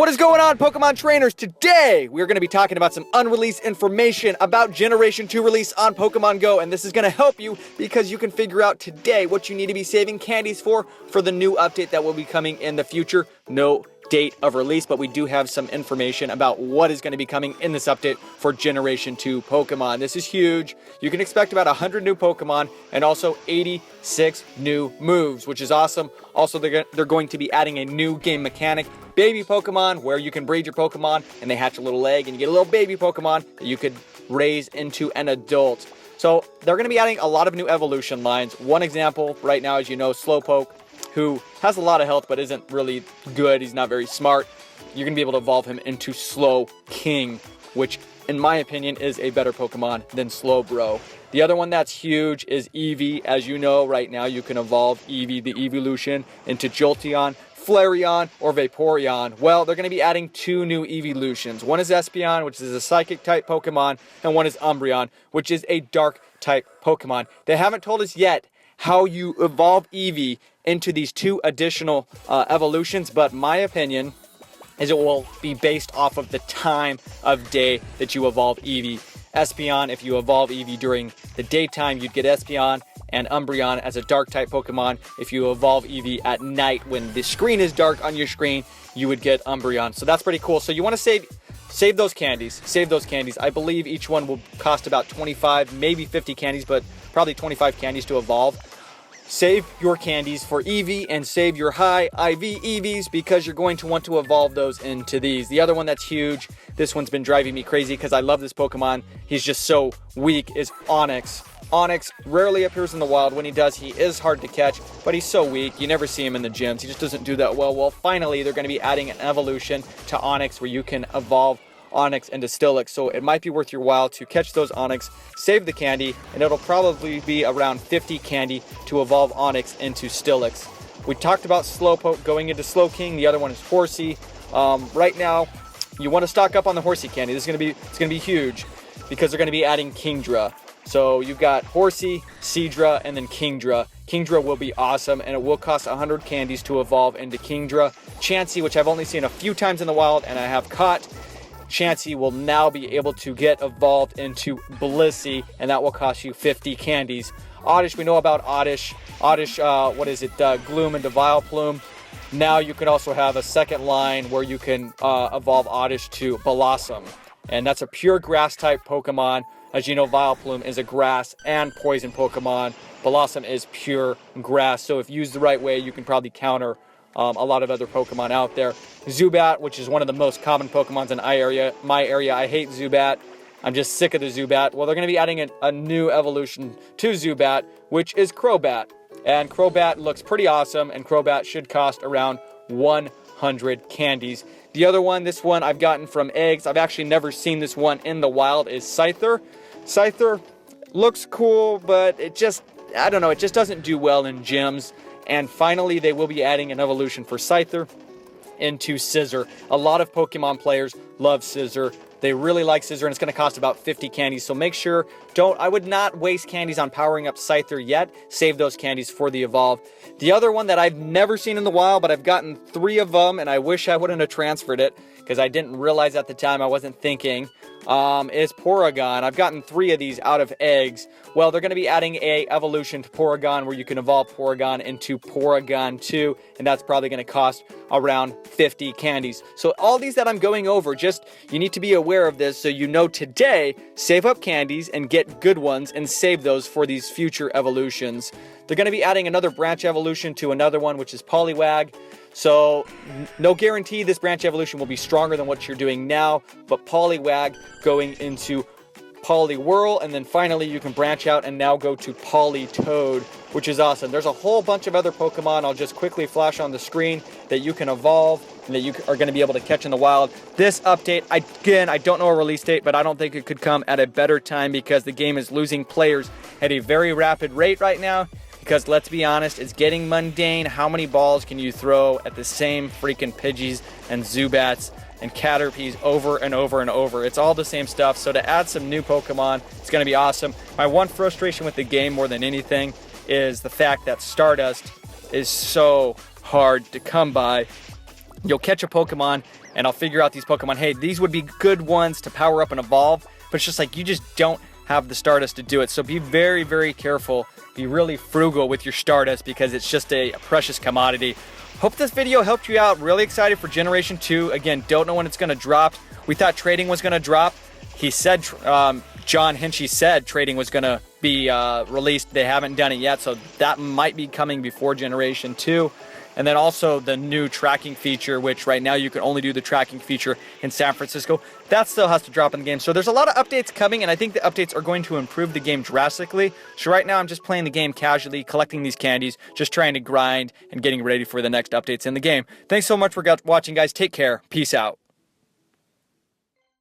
What is going on, Pokemon trainers? Today, we're going to be talking about some unreleased information about Generation 2 release on Pokemon Go, and this is going to help you because you can figure out today what you need to be saving candies for the new update that will be coming in the future. No date of release, but we do have some information about what is going to be coming in this update for Generation 2 Pokemon. This is huge. You can expect about 100 new Pokemon and also 86 new moves, which is awesome. Also, they're going to be adding a new game mechanic, baby Pokemon, where you can breed your Pokemon and they hatch a little egg and you get a little baby Pokemon that you could raise into an adult. So they're going to be adding a lot of new evolution lines. One example right now, as you know, Slowpoke, who has a lot of health but isn't really good. He's not very smart. You're going to be able to evolve him into Slowking, which in my opinion is a better Pokemon than Slowbro. The other one that's huge is Eevee. As you know, right now you can evolve Eevee, the evolution, into Jolteon, Flareon, or Vaporeon. Well, they're going to be adding two new evolutions. One is Espeon, which is a psychic type Pokemon, and one is Umbreon, which is a dark type Pokemon. They haven't told us yet how you evolve Eevee into these two additional evolutions, but my opinion is it will be based off of the time of day that you evolve Eevee. Espeon, if you evolve Eevee during the daytime, you'd get Espeon, and Umbreon as a dark type Pokemon. If you evolve Eevee at night when the screen is dark on your screen, you would get Umbreon. So that's pretty cool. So you want to save those candies. Save those candies. I believe each one will cost about 25, maybe 50 candies, but probably 25 candies to evolve. Save your candies for Eevee and save your high IV Eevees because you're going to want to evolve those into these. The other one that's huge, this one's been driving me crazy because I love this Pokemon. He's just so weak, is Onix. Onix rarely appears in the wild. When he does, he is hard to catch, but he's so weak. You never see him in the gyms. He just doesn't do that well. Well, finally, they're going to be adding an evolution to Onix where you can evolve Onix into Steelix, so it might be worth your while to catch those Onix, save the candy, and it'll probably be around 50 candy to evolve Onix into Steelix. We talked about Slowpoke going into Slowking. The other one is Horsey. Right now, you want to stock up on the Horsey candy. It's going to be huge because they're going to be adding Kingdra. So you've got Horsey, Seadra, and then Kingdra. Kingdra will be awesome, and it will cost 100 candies to evolve into Kingdra. Chansey, which I've only seen a few times in the wild, and I have caught. Chansey will now be able to get evolved into Blissey, and that will cost you 50 candies. Oddish, we know about Oddish. Oddish, Gloom into Vileplume. Now you can also have a second line where you can evolve Oddish to Blossom, and that's a pure grass type Pokemon. As you know, Vileplume is a grass and poison Pokemon. Blossom is pure grass, so if used the right way, you can probably counter a lot of other Pokemon out there. Zubat, which is one of the most common Pokemons in my area. I hate Zubat. I'm just sick of the Zubat. Well, they're going to be adding a new evolution to Zubat, which is Crobat. And Crobat looks pretty awesome, and Crobat should cost around 100 candies. The other one, this one I've gotten from eggs. I've actually never seen this one in the wild, is Scyther. Scyther looks cool, but it just doesn't do well in gyms. And finally, they will be adding an evolution for Scyther into Scissor. A lot of Pokemon players love Scissor. They really like Scissor, and it's going to cost about 50 candies. So make sure, I would not waste candies on powering up Scyther yet. Save those candies for the Evolve. The other one that I've never seen in the wild, but I've gotten 3 of them, and I wish I wouldn't have transferred it because I didn't realize at the time, I wasn't thinking, is Porygon. I've gotten 3 of these out of eggs. Well, they're going to be adding a evolution to Porygon where you can evolve Porygon into Porygon 2, and that's probably going to cost around 50 candies. So all these that I'm going over, you need to be aware of this so you know today, save up candies and get good ones and save those for these future evolutions. They're going to be adding another branch evolution to another one, which is Poliwag. So, no guarantee this branch evolution will be stronger than what you're doing now, but Poliwag going into Poliwhirl, and then finally you can branch out and now go to Politoed, which is awesome. There's a whole bunch of other Pokemon I'll just quickly flash on the screen that you can evolve and that you are going to be able to catch in the wild. This update, again, I don't know a release date, but I don't think it could come at a better time because the game is losing players at a very rapid rate right now. Because let's be honest, it's getting mundane. How many balls can you throw at the same freaking Pidgeys and Zubats and Caterpies over and over and over? It's all the same stuff. So to add some new Pokemon, it's going to be awesome. My one frustration with the game more than anything is the fact that Stardust is so hard to come by. You'll catch a Pokemon and I'll figure out these Pokemon. Hey, these would be good ones to power up and evolve, but it's just like you just don't have the Stardust to do it. So be very, very careful. Be really frugal with your Stardust because it's just a precious commodity. Hope this video helped you out. Really excited for Generation 2. Again, don't know when it's going to drop. We thought trading was going to drop. He said, John Hinchy said trading was going to be released. They haven't done it yet, so that might be coming before Generation 2. And then also the new tracking feature, which right now you can only do the tracking feature in San Francisco. That still has to drop in the game. So there's a lot of updates coming, and I think the updates are going to improve the game drastically. So right now I'm just playing the game casually, collecting these candies, just trying to grind and getting ready for the next updates in the game. Thanks so much for watching, guys. Take care. Peace out.